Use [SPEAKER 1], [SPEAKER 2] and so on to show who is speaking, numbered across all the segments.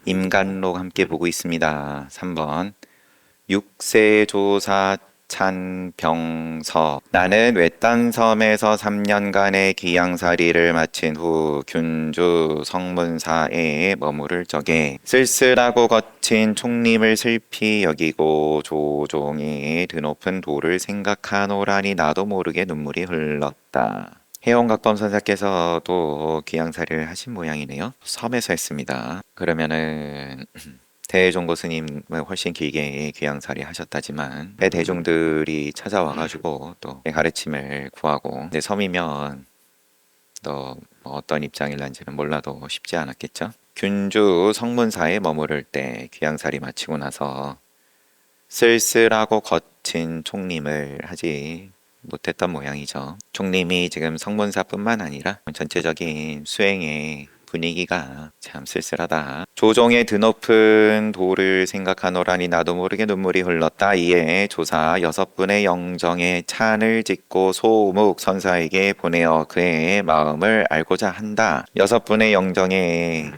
[SPEAKER 1] 임간록 함께 보고 있습니다. 3번. 육세조사 찬병서. 나는 외딴 섬에서 3년간의 귀양살이를 마친 후 균주 성문사에 머무를 적에 쓸쓸하고 거친 총림을 슬피 여기고 조종의 드높은 도를 생각하노라니 나도 모르게 눈물이 흘렀다. 혜원각범 선사께서도 귀양살이를 하신 모양이네요. 섬에서 했습니다. 그러면은 대종고 스님은 훨씬 길게 귀양살이 하셨다지만 대중들이 찾아와가지고 또 가르침을 구하고 내 섬이면 또 어떤 입장일런지는 몰라도 쉽지 않았겠죠. 균주 성문사에 머무를 때 귀양살이 마치고 나서 쓸쓸하고 거친 총림을 하지 못했던 모양이죠. 총림이 지금 성문사뿐만 아니라 전체적인 수행의 분위기가 참 쓸쓸하다. 조종의 드높은 도를 생각하노라니 나도 모르게 눈물이 흘렀다. 이에 조사 6분의 영정에 찬을 짓고 소목 선사에게 보내어 그의 마음을 알고자 한다. 6분의 영정에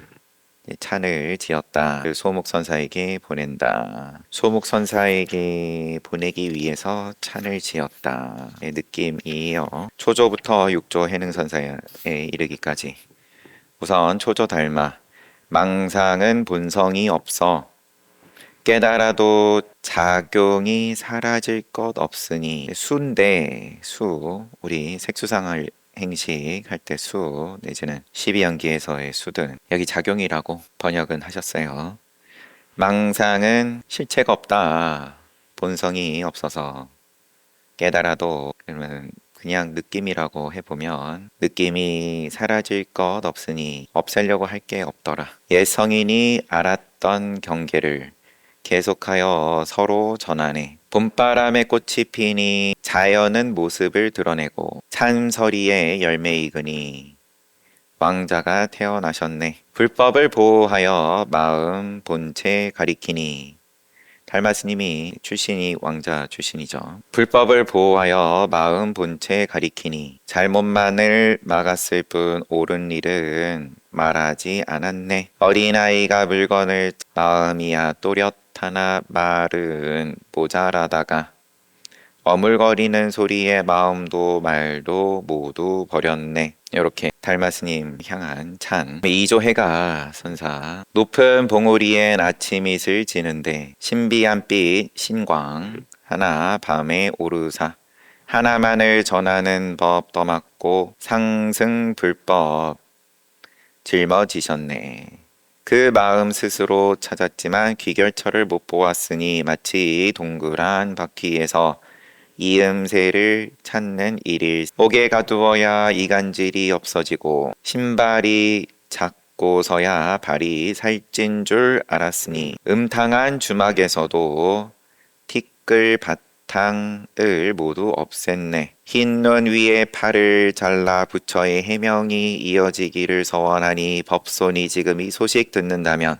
[SPEAKER 1] 찬을 지었다. 소목선사에게 보낸다. 소목선사에게 보내기 위해서 찬을 지었다. 의 느낌이에요. 초조부터 육조 해능선사에 이르기까지. 우선 초조 달마. 망상은 본성이 없어 깨달아도 작용이 사라질 것 없으니. 수인데 수 우리 색수상을 행식 할 때 수 내지는 12연기에서의 수든 여기 작용이라고 번역은 하셨어요. 망상은 실체가 없다. 본성이 없어서 깨달아도 그러면 그냥 느낌이라고 해보면 느낌이 사라질 것 없으니 없애려고 할 게 없더라. 옛 성인이 알았던 경계를 계속하여 서로 전하네. 봄바람에 꽃이 피니 자연은 모습을 드러내고 참서리에 열매 익으니 왕자가 태어나셨네. 불법을 보호하여 마음 본체 가리키니 달마스님이 출신이 왕자 출신이죠. 불법을 보호하여 마음 본체 가리키니 잘못만을 막았을 뿐 옳은 일은 말하지 않았네. 어린아이가 물건을 마음이야 또렷하나 말은 모자라다가 어물거리는 소리에 마음도 말도 모두 버렸네. 이렇게 달마스님 향한 찬. 이조해가 선사. 높은 봉우리엔 아침잇을 지는데 신비한빛 신광 하나 밤에 오르사 하나만을 전하는 법 떠맡고 상승 불법 짊어지셨네. 그 마음 스스로 찾았지만 귀결처를 못 보았으니 마치 동그란 바퀴에서 이음새를 찾는 일일. 옥에 가두어야 이간질이 없어지고 신발이 작고서야 발이 살찐 줄 알았으니 음탕한 주막에서도 티끌 바탕을 모두 없앴네. 흰 눈 위에 팔을 잘라 부처의 해명이 이어지기를 서원하니 법손이 지금 이 소식 듣는다면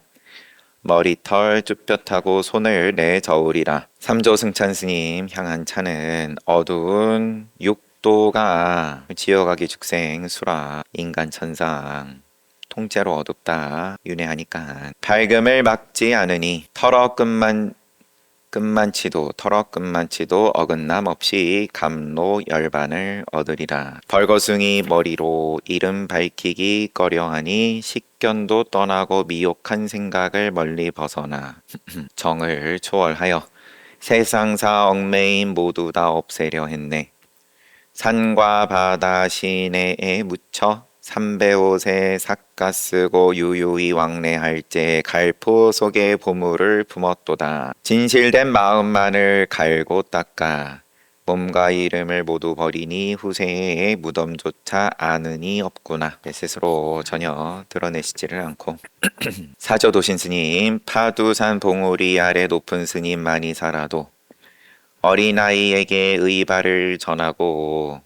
[SPEAKER 1] 머리털 쭈뼛하고 손을 내저으리라. 삼조 승찬 스님 향한 차는 어두운 육도가 지어가기 죽생 수라 인간 천상 통째로 어둡다 윤회하니까 밝음을 막지 않으니 털어끝만치도 어긋남 없이 감로 열반을 얻으리라. 벌거숭이 머리로 이름 밝히기 꺼려하니 식견도 떠나고 미혹한 생각을 멀리 벗어나 정을 초월하여 세상사 얽매임 모두 다 없애려 했네. 산과 바다 시내에 묻혀 삼배옷에 삿가 쓰고 유유히 왕래할 때 갈포 속에 보물을 품었도다. 진실된 마음만을 갈고 닦아 몸과 이름을 모두 버리니 후세의 무덤조차 아는이 없구나. 스스로 전혀 드러내시지를 않고 사조도신 스님 파두산 봉우리 아래 높은 스님만이 살아도 어린아이에게 의발을 전하고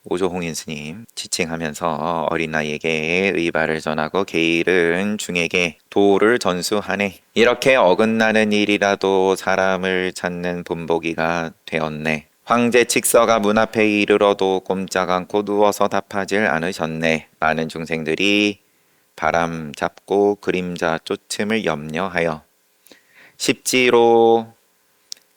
[SPEAKER 1] 오조홍인 스님 지칭하면서 어린아이에게 의발을 전하고 게으른 중에게 도를 전수하네. 이렇게 어긋나는 일이라도 사람을 찾는 본보기가 되었네. 황제 칙서가 문 앞에 이르러도 꼼짝 않고 누워서 답하질 않으셨네. 많은 중생들이 바람 잡고 그림자 쫓음을 염려하여 십지로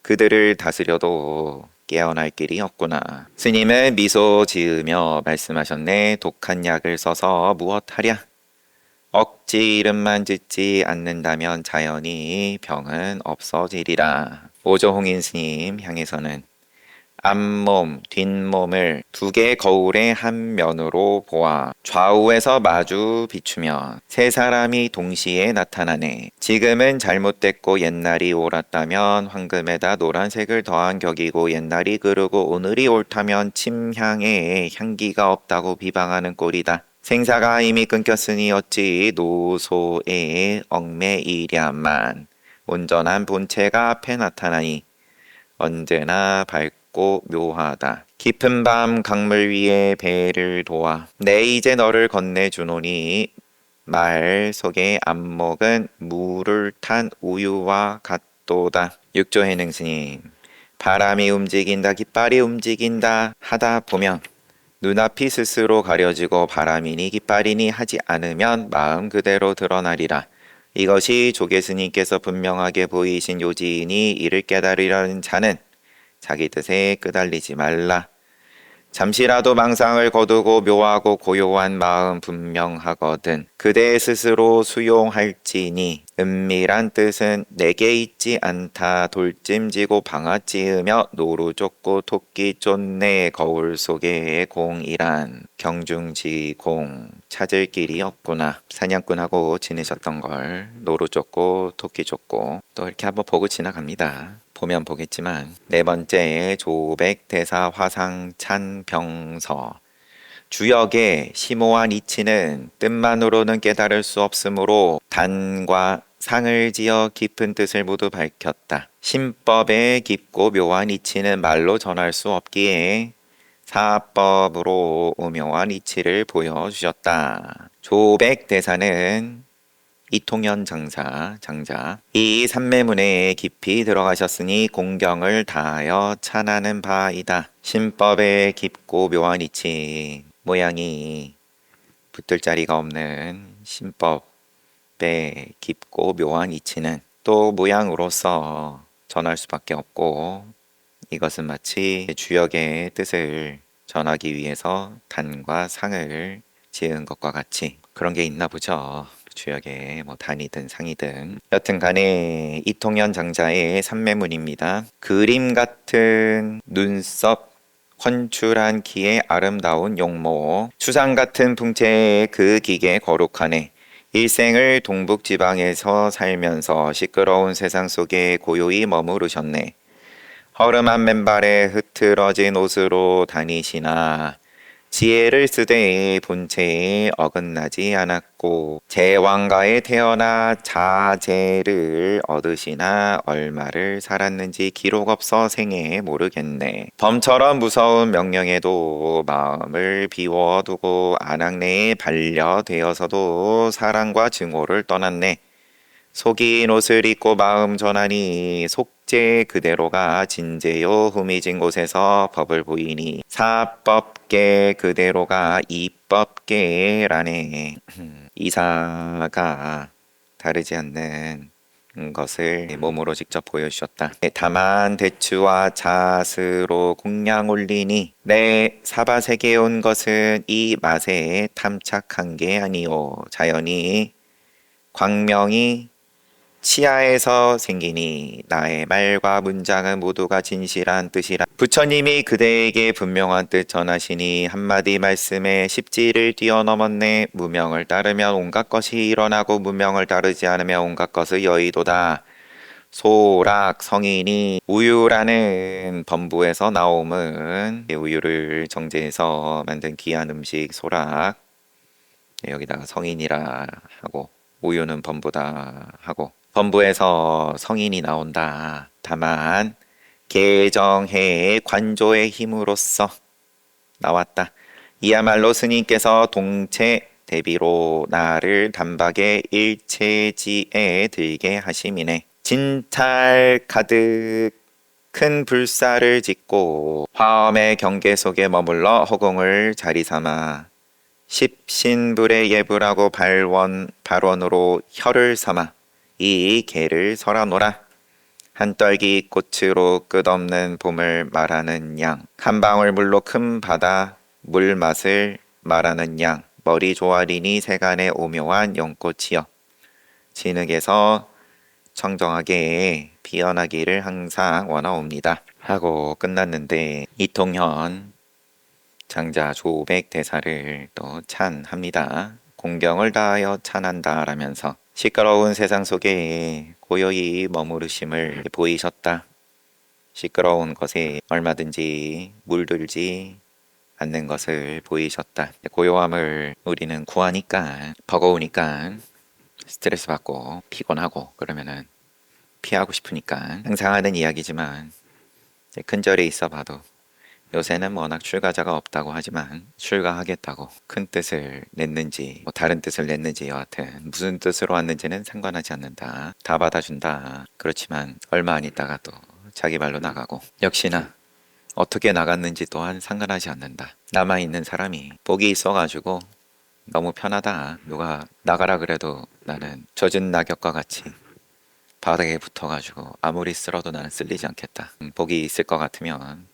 [SPEAKER 1] 그들을 다스려도 깨어날 길이 없구나. 스님은 미소 지으며 말씀하셨네. 독한 약을 써서 무엇하랴? 억지 이름만 짓지 않는다면 자연히 병은 없어지리라. 오조홍인 스님 향해서는 앞몸, 뒷몸을 두 개의 거울의 한 면으로 보아 좌우에서 마주 비추며 세 사람이 동시에 나타나네. 지금은 잘못됐고 옛날이 옳았다면 황금에다 노란색을 더한 격이고 옛날이 그르고 오늘이 옳다면 침향에 향기가 없다고 비방하는 꼴이다. 생사가 이미 끊겼으니 어찌 노소에 얽매이랴만. 온전한 본체가 앞에 나타나니 언제나 밝고 묘하다. 깊은 밤 강물 위에 배를 도와 내 이제 너를 건네주노니 말 속의 안목은 물을 탄 우유와 같도다. 육조해능 스님, 바람이 움직인다 깃발이 움직인다 하다 보면 눈앞이 스스로 가려지고 바람이니 깃발이니 하지 않으면 마음 그대로 드러나리라. 이것이 조계 스님께서 분명하게 보이신 요지이니 이를 깨달으려는 자는 자기 뜻에 끄달리지 말라. 잠시라도 망상을 거두고 묘하고 고요한 마음 분명하거든 그대 스스로 수용할지니 은밀한 뜻은 내게 있지 않다. 돌찜지고 방아 찌으며 노루 쫓고 토끼 쫓네 거울 속의 공이란 경중지공 찾을 길이 없구나. 사냥꾼하고 지내셨던 걸 노루 쫓고 토끼 쫓고 또 이렇게 한번 보고 지나갑니다. 보면 보겠지만 네 번째 조백대사 화상찬병서 주역의 심오한 이치는 뜻만으로는 깨달을 수 없으므로 단과 상을 지어 깊은 뜻을 모두 밝혔다. 신법의 깊고 묘한 이치는 말로 전할 수 없기에 사법으로 오묘한 이치를 보여주셨다. 조백대사는 이통현 장자 이 삼매문에 깊이 들어가셨으니 공경을 다하여 찬하는 바이다. 신법의 깊고 묘한 이치 모양이 붙을 자리가 없는 신법의 깊고 묘한 이치는 또 모양으로서 전할 수밖에 없고 이것은 마치 주역의 뜻을 전하기 위해서 단과 상을 지은 것과 같이 그런 게 있나 보죠. 주역에 단이든 상이든 여튼 간에 이통현 장자의 삼매문입니다. 그림 같은 눈썹 헌출한 키의 아름다운 용모 추상 같은 풍채의 그 기계 거룩하네. 일생을 동북지방에서 살면서 시끄러운 세상 속에 고요히 머무르셨네. 허름한 맨발에 흐트러진 옷으로 다니시나 지혜를 쓰되 본체에 어긋나지 않았고 제왕가에 태어나 자제를 얻으시나 얼마를 살았는지 기록 없어 생애 모르겠네. 범처럼 무서운 명령에도 마음을 비워두고 안악내에 반려되어서도 사랑과 증오를 떠났네. 속인 옷을 입고 마음 전하니 속죄 그대로가 진제요 후미진 곳에서 법을 보이니 사법계 그대로가 이법계라네. 이사가 다르지 않는 것을 몸으로 직접 보여주셨다. 다만 대추와 자스로 공량 올리니 내 사바세계에 온 것은 이 맛에 탐착한 게 아니오. 자연히 광명이 치아에서 생기니 나의 말과 문장은 모두가 진실한 뜻이라. 부처님이 그대에게 분명한 뜻 전하시니 한마디 말씀에 십지를 뛰어넘었네. 무명을 따르면 온갖 것이 일어나고 무명을 따르지 않으면 온갖 것의 여의도다. 소락 성인이 우유라는 범부에서 나옴은 우유를 정제해서 만든 귀한 음식 소락 여기다가 성인이라 하고 우유는 범부다 하고 범부에서 성인이 나온다. 다만 개정해의 관조의 힘으로써 나왔다. 이야말로 스님께서 동체 대비로 나를 단박에 일체지에 들게 하심이네. 진찰 가득 큰 불사를 짓고 화엄의 경계 속에 머물러 허공을 자리 삼아 십신불의 예불하고 발원으로 혀를 삼아 이 개를 설하노라. 한떨기 꽃으로 끝없는 봄을 말하는 양, 한 방울 물로 큰 바다 물 맛을 말하는 양, 머리 조아리니 세간의 오묘한 연꽃이여 진흙에서 청정하게 피어나기를 항상 원하옵니다 하고 끝났는데, 이통현 장자 조백 대사를 또 찬합니다. 공경을 다하여 찬한다 라면서 시끄러운 세상 속에 고요히 머무르심을 보이셨다. 시끄러운 것에 얼마든지 물들지 않는 것을 보이셨다. 고요함을 우리는 구하니까, 버거우니까, 스트레스 받고 피곤하고 그러면은 피하고 싶으니까 항상 하는 이야기지만, 큰절에 있어 봐도 요새는 워낙 출가자가 없다고 하지만 출가하겠다고 큰 뜻을 냈는지 뭐 다른 뜻을 냈는지 여하튼 무슨 뜻으로 왔는지는 상관하지 않는다. 다 받아준다. 그렇지만 얼마 안 있다가 또 자기 발로 나가고, 역시나 어떻게 나갔는지 또한 상관하지 않는다. 남아있는 사람이 복이 있어가지고 너무 편하다. 누가 나가라 그래도 나는 젖은 낙엽과 같이 바닥에 붙어가지고 아무리 쓸어도 나는 쓸리지 않겠다. 복이 있을 것 같으면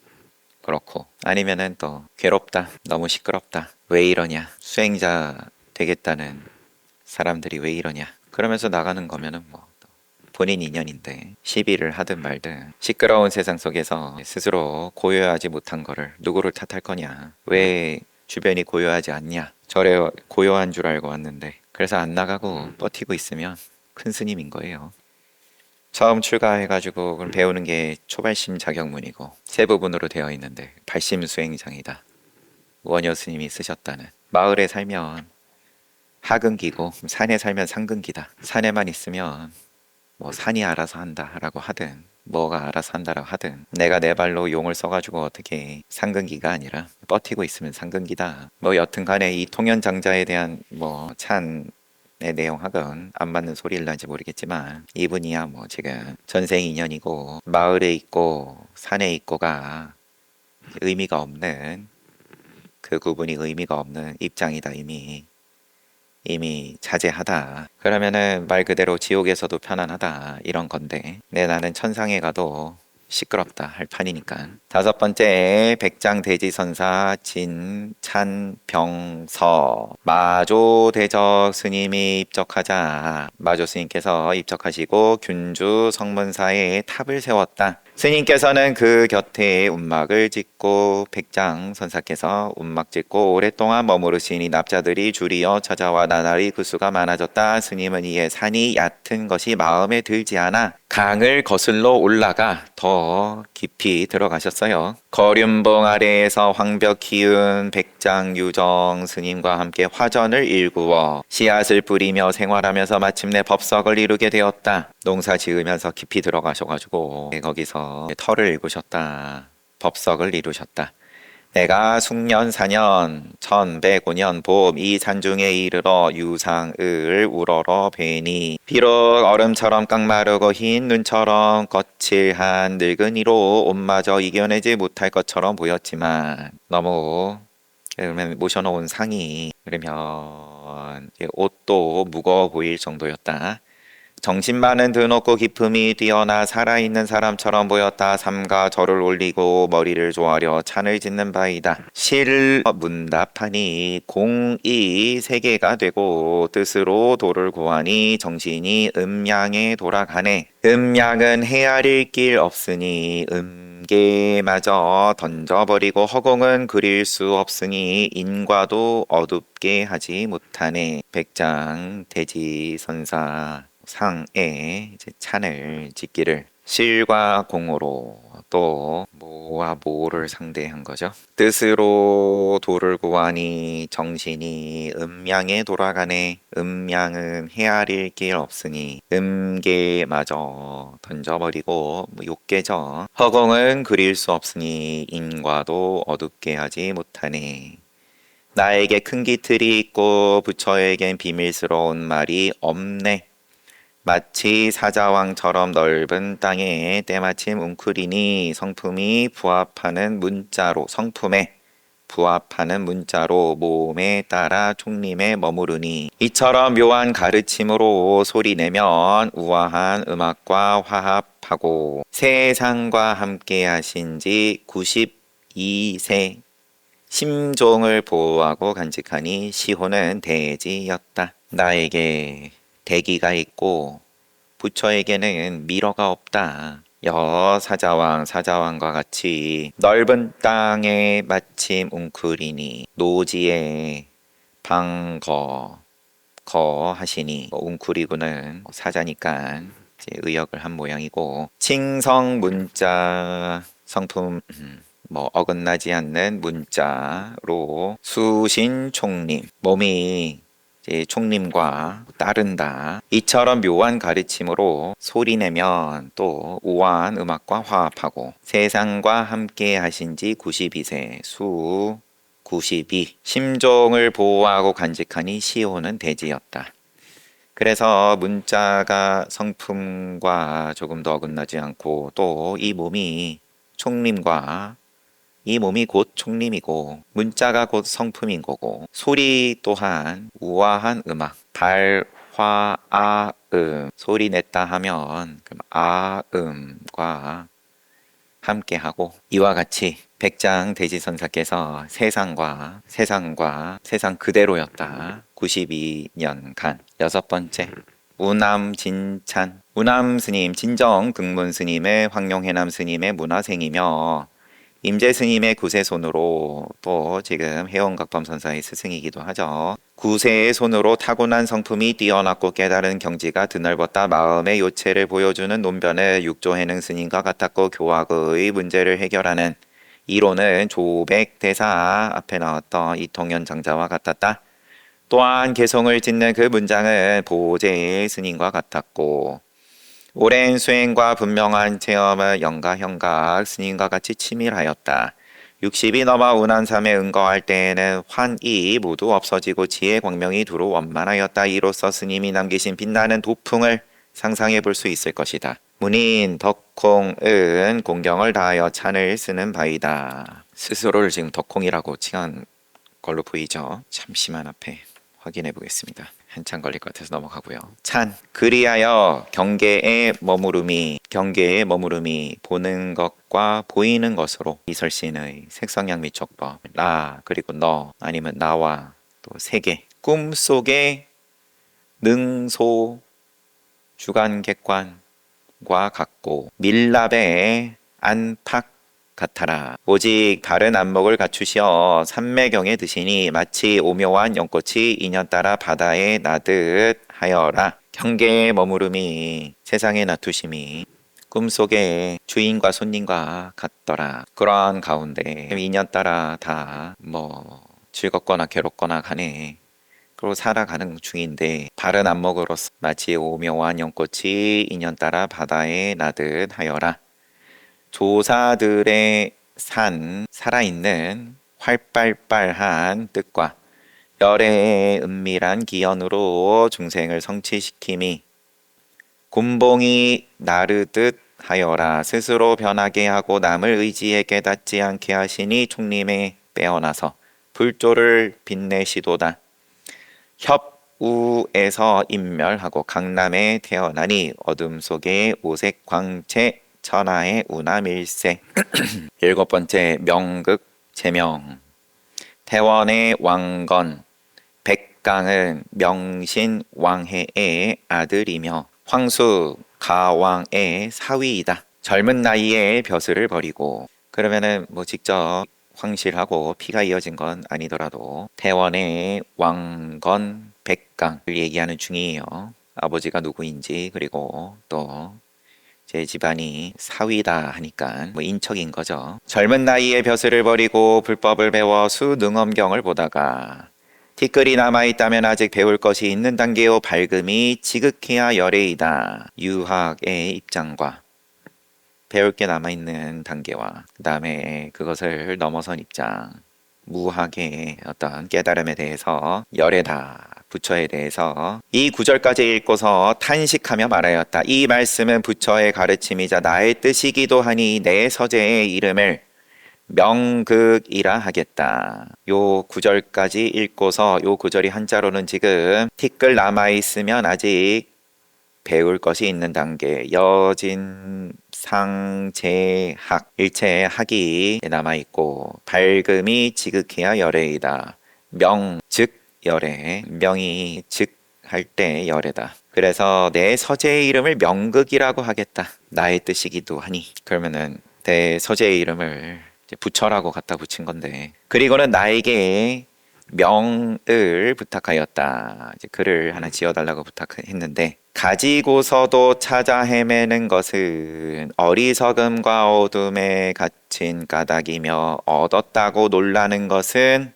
[SPEAKER 1] 그렇고, 아니면은 또 괴롭다, 너무 시끄럽다, 왜 이러냐, 수행자 되겠다는 사람들이 왜 이러냐, 그러면서 나가는 거면은 뭐 본인 인연인데 시비를 하든 말든 시끄러운 세상 속에서 스스로 고요하지 못한 거를 누구를 탓할 거냐, 왜 주변이 고요하지 않냐, 저래 고요한 줄 알고 왔는데 그래서 안 나가고 버티고 있으면 큰 스님인 거예요. 처음 출가해가지고 그럼 배우는 게 초발심 자격문이고 세 부분으로 되어 있는데 발심 수행장이다. 원효 스님이 쓰셨다는. 마을에 살면 하근기고 산에 살면 상근기다. 산에만 있으면 뭐 산이 알아서 한다라고 하든 뭐가 알아서 한다라고 하든 내가 내 발로 용을 써가지고 어떻게 상근기가 아니라 버티고 있으면 상근기다. 뭐 여튼간에 이 통연장자에 대한 뭐 찬 내 내용하고는 안 맞는 소리를 난지 모르겠지만, 이분이야 뭐 지금 전생 인연이고 마을에 있고 산에 있고가 의미가 없는, 그 구분이 의미가 없는 입장이다. 이미 자제하다. 그러면은 말 그대로 지옥에서도 편안하다 이런 건데, 나는 천상에 가도 시끄럽다 할 판이니까. 다섯 번째, 백장대지선사 진찬병서 마조대적 스님이 입적하자 마조 스님께서 입적하시고 균주 성문사에 탑을 세웠다. 스님께서는 그 곁에 운막을 짓고 백장 선사께서 운막 짓고 오랫동안 머무르시니 납자들이 줄이어 찾아와 나날이 그 수가 많아졌다. 스님은 이에 산이 얕은 것이 마음에 들지 않아 강을 거슬러 올라가 더 깊이 들어가셨어요. 거륜봉 아래에서 황벽 키운 백장 유정 스님과 함께 화전을 일구어 씨앗을 뿌리며 생활하면서 마침내 법석을 이루게 되었다. 농사 지으면서 깊이 들어가셔가지고 거기서 터를 일구셨다. 법석을 이루셨다. 내가 숙년 4년 1105년 봄 이 산중에 이르러 유상을 우러러 뵈니 비록 얼음처럼 깡마르고 흰 눈처럼 거칠한 늙은이로 옷마저 이겨내지 못할 것처럼 보였지만, 너무 그러면 모셔놓은 상이 그러면 옷도 무거워 보일 정도였다. 정신만은 드높고 기품이 뛰어나 살아있는 사람처럼 보였다. 삼가 절을 올리고 머리를 조아려 찬을 짓는 바이다. 실 문답하니 공이 세계가 되고 뜻으로 도를 구하니 정신이 음양에 돌아가네. 음양은 헤아릴 길 없으니 음계마저 던져버리고 허공은 그릴 수 없으니 인과도 어둡게 하지 못하네. 백장 대지선사 상에 이제 찬을 짓기를 실과 공으로, 또 모와 모를 상대한 거죠. 뜻으로 도를 구하니 정신이 음양에 돌아가네. 음양은 헤아릴 길 없으니 음계마저 던져버리고 욕계죠. 허공은 그릴 수 없으니 인과도 어둡게 하지 못하네. 나에게 큰 기틀이 있고 부처에겐 비밀스러운 말이 없네. 마치 사자왕처럼 넓은 땅에 때마침 웅크리니 성품이 부합하는 문자로, 성품에 부합하는 문자로 몸에 따라 총림에 머무르니 이처럼 묘한 가르침으로 소리내면 우아한 음악과 화합하고 세상과 함께 하신 지 92세 심종을 보호하고 간직하니 시호는 대지였다. 나에게 대기가 있고 부처에게는 미러가 없다. 여사자왕 사자왕과 같이 넓은 땅에 마침 웅크리니 노지에 거하시니 웅크리고는 사자니까 이제 의역을 한 모양이고 칭성 문자 성품 어긋나지 않는 문자로 수신 총림 몸이 총림과 따른다. 이처럼 묘한 가르침으로 소리내면 또 우아한 음악과 화합하고 세상과 함께 하신 지 92세 수 92 심종을 보호하고 간직하니 시호는 대지였다. 그래서 문자가 성품과 조금 더 어긋나지 않고 또 이 몸이 곧 총림이고 문자가 곧 성품인 거고 소리 또한 우아한 음악 발화아음 소리 냈다 하면 그럼 아음과 함께하고 이와 같이 백장 대지선사께서 세상 그대로였다. 92년간. 여섯 번째 우남진찬 우남 스님 진정 극문 스님의 황룡해남 스님의 문화생이며 임재 스님의 구세 손으로 또 지금 해원각범 선사의 스승이기도 하죠. 구세의 손으로 타고난 성품이 뛰어났고 깨달은 경지가 드넓었다. 마음의 요체를 보여주는 논변을 육조해능 스님과 같았고 교학의 문제를 해결하는 이론은 조백대사 앞에 나왔던 이통현 장자와 같았다. 또한 개성을 짓는 그 문장은 보제 스님과 같았고 오랜 수행과 분명한 체험을 영가형각 스님과 같이 치밀하였다. 60이 넘어 운한삼에 응거할 때에는 환이 모두 없어지고 지혜 광명이 두루 원만하였다. 이로써 스님이 남기신 빛나는 도풍을 상상해 볼 수 있을 것이다. 문인 덕콩은 공경을 다하여 찬을 쓰는 바이다. 스스로를 지금 덕콩이라고 칭한 걸로 보이죠. 잠시만 앞에 확인해 보겠습니다. 한참 걸릴 것 같아서 넘어가고요. 찬 그리하여 경계에 머무름이 보는 것과 보이는 것으로 이설신의 색성양 미촉법 나 그리고 너 아니면 나와 또 세계 꿈속의 능소 주간객관과 같고 밀랍의 안팎 같아라. 오직 다른 안목을 갖추시어 삼매경에 드시니 마치 오묘한 연꽃이 인연 따라 바다에 나듯 하여라. 경계에 머무름이 세상에 나투심이 꿈속에 주인과 손님과 같더라. 그러한 가운데 인연 따라 다 즐겁거나 괴롭거나 간에 그리고 살아가는 중인데 바른 안목으로서 마치 오묘한 연꽃이 인연 따라 바다에 나듯 하여라. 조사들의 살아있는 활발한 뜻과 열애의 은밀한 기연으로 중생을 성취시킴이 곤봉이 나르듯 하여라. 스스로 변하게 하고 남을 의지에 깨닫지 않게 하시니 총림에 빼어나서 불조를 빛내시도다. 협우에서 인멸하고 강남에 태어나니 어둠 속에 오색 광채 천하의 우남일세. 일곱 번째 명극 제명 태원의 왕건 백강은 명신 왕해의 아들이며 황수 가왕의 사위이다. 젊은 나이에 벼슬을 버리고 그러면은 직접 황실하고 피가 이어진 건 아니더라도 태원의 왕건 백강을 얘기하는 중이에요. 아버지가 누구인지 그리고 또 제 집안이 사위다 하니까 인척인 거죠. 젊은 나이에 벼슬을 버리고 불법을 배워 수능엄경을 보다가 티끌이 남아있다면 아직 배울 것이 있는 단계요 밝음이 지극해야 열애이다. 유학의 입장과 배울 게 남아있는 단계와 그 다음에 그것을 넘어선 입장 무학의 어떤 깨달음에 대해서 열애다. 부처에 대해서 이 구절까지 읽고서 탄식하며 말하였다. 이 말씀은 부처의 가르침이자 나의 뜻이기도 하니 내 서재의 이름을 명극이라 하겠다. 요 구절까지 읽고서 요 구절이 한자로는 지금 티끌 남아있으면 아직 배울 것이 있는 단계. 여진 상제학 일체의 학이 남아있고 밝음이 지극해야 열애이다. 명, 즉 열애. 명이 즉 할 때 열애다. 그래서 내 서재의 이름을 명극이라고 하겠다. 나의 뜻이기도 하니. 그러면은 내 서재의 이름을 이제 부처라고 갖다 붙인 건데. 그리고는 나에게 명을 부탁하였다. 이제 글을 하나 지어달라고 부탁했는데 가지고서도 찾아 헤매는 것은 어리석음과 어둠에 갇힌 까닭이며 얻었다고 놀라는 것은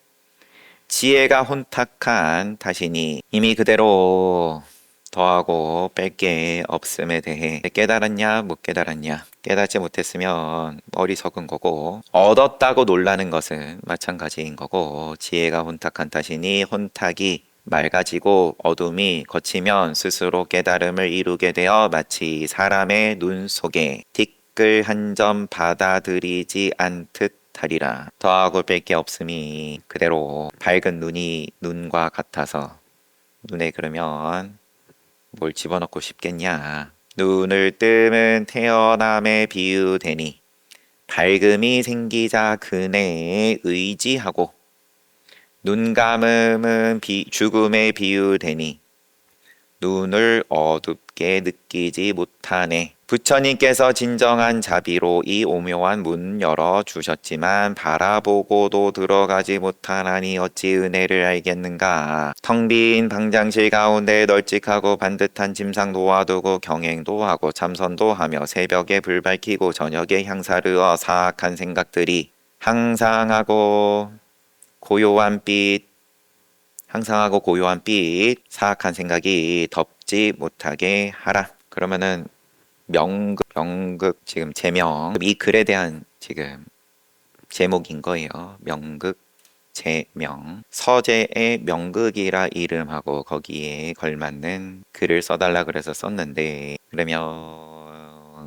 [SPEAKER 1] 지혜가 혼탁한 탓이니 이미 그대로 더하고 뺄 게 없음에 대해 깨달았냐 못 깨달았냐 깨닫지 못했으면 어리석은 거고 얻었다고 놀라는 것은 마찬가지인 거고 지혜가 혼탁한 탓이니 혼탁이 맑아지고 어둠이 걷히면 스스로 깨달음을 이루게 되어 마치 사람의 눈 속에 티끌 한 점 받아들이지 않듯 하리라. 더하고 뺄 게 없음이 그대로 밝은 눈이 눈과 같아서 눈에 그러면 뭘 집어넣고 싶겠냐. 눈을 뜨면 태어남에 비유되니 밝음이 생기자 그네에 의지하고 눈 감음은 죽음에 비유되니 눈을 어둡게 느끼지 못하네. 부처님께서 진정한 자비로 이 오묘한 문 열어 주셨지만 바라보고도 들어가지 못하나니 어찌 은혜를 알겠는가. 텅 빈 방장실 가운데 널찍하고 반듯한 침상 놓아두고 경행도 하고 참선도 하며 새벽에 불 밝히고 저녁에 향사르어 사악한 생각들이 항상하고 고요한 빛 사악한 생각이 덮지 못하게 하라. 그러면은 명극 지금 제명 이 글에 대한 지금 제목인 거예요. 명극 제명 서재의 명극이라 이름하고 거기에 걸맞는 글을 써달라 그래서 썼는데 그러면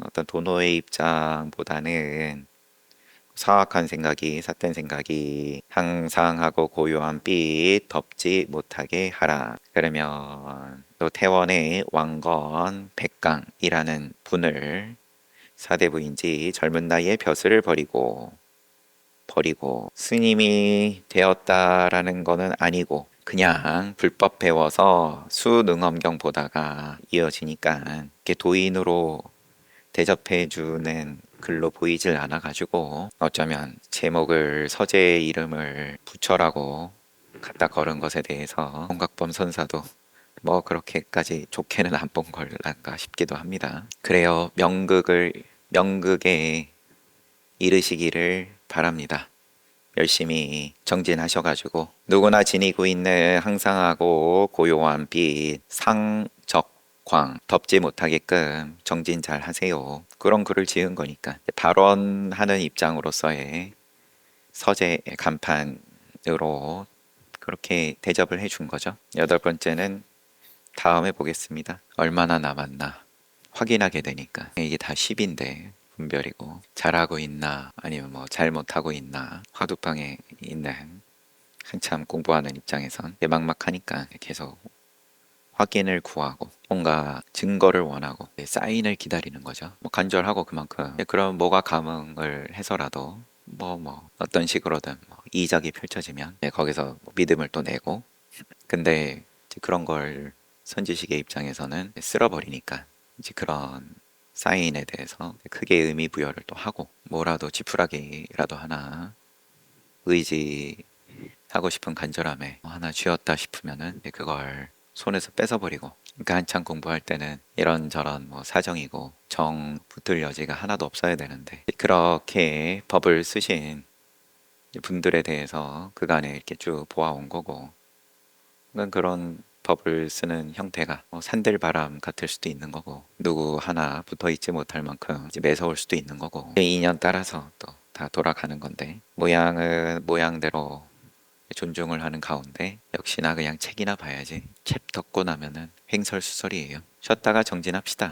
[SPEAKER 1] 어떤 도노의 입장보다는 사악한 생각이 삿된 생각이 항상하고 고요한 빛 덮지 못하게 하라. 그러면 또 태원의 왕건 백강이라는 분을 사대부인지 젊은 나이에 벼슬을 버리고 스님이 되었다라는 거는 아니고 그냥 불법 배워서 수능엄경 보다가 이어지니까 이렇게 도인으로 대접해주는 글로 보이질 않아가지고 어쩌면 제목을 서재의 이름을 부처라고 갖다 걸은 것에 대해서 홍각범 선사도 뭐 그렇게까지 좋게는 안 본 걸란가 싶기도 합니다. 그래요. 명극에 이르시기를 바랍니다. 열심히 정진하셔가지고 누구나 지니고 있는 항상하고 고요한 빛 상적광 덮지 못하게끔 정진 잘 하세요. 그런 글을 지은 거니까 발언하는 입장으로서의 서재 간판으로 그렇게 대접을 해준 거죠. 8번째는 다음에 보겠습니다. 얼마나 남았나 확인하게 되니까 이게 다 10인데 분별이고 잘하고 있나 아니면 뭐 잘못하고 있나 화두방에 있는 한참 공부하는 입장에선 막막하니까 계속 확인을 구하고 뭔가 증거를 원하고 사인을 기다리는 거죠. 뭐 간절하고 그만큼 그럼 뭐가 감흥을 해서라도 뭐 어떤 식으로든 뭐 이적이 펼쳐지면 거기서 뭐 믿음을 또 내고 근데 이제 그런 걸 선지식의 입장에서는 쓸어버리니까 이제 그런 사인에 대해서 크게 의미 부여를 또 하고 뭐라도 지푸라기라도 하나 의지하고 싶은 간절함에 하나 쥐었다 싶으면은 그걸 손에서 뺏어버리고 그러니까 한창 공부할 때는 이런저런 뭐 사정이고 정 붙을 여지가 하나도 없어야 되는데 그렇게 법을 쓰신 분들에 대해서 그간에 이렇게 쭉 보아온 거고 그런 법을 쓰는 형태가 산들바람 같을 수도 있는 거고 누구 하나 붙어 있지 못할 만큼 이제 매서울 수도 있는 거고 인연 따라서 또 다 돌아가는 건데 모양은 모양대로 존중을 하는 가운데 역시나 그냥 책이나 봐야지 책 덮고 나면은 횡설수설이에요. 쉬었다가 정진합시다.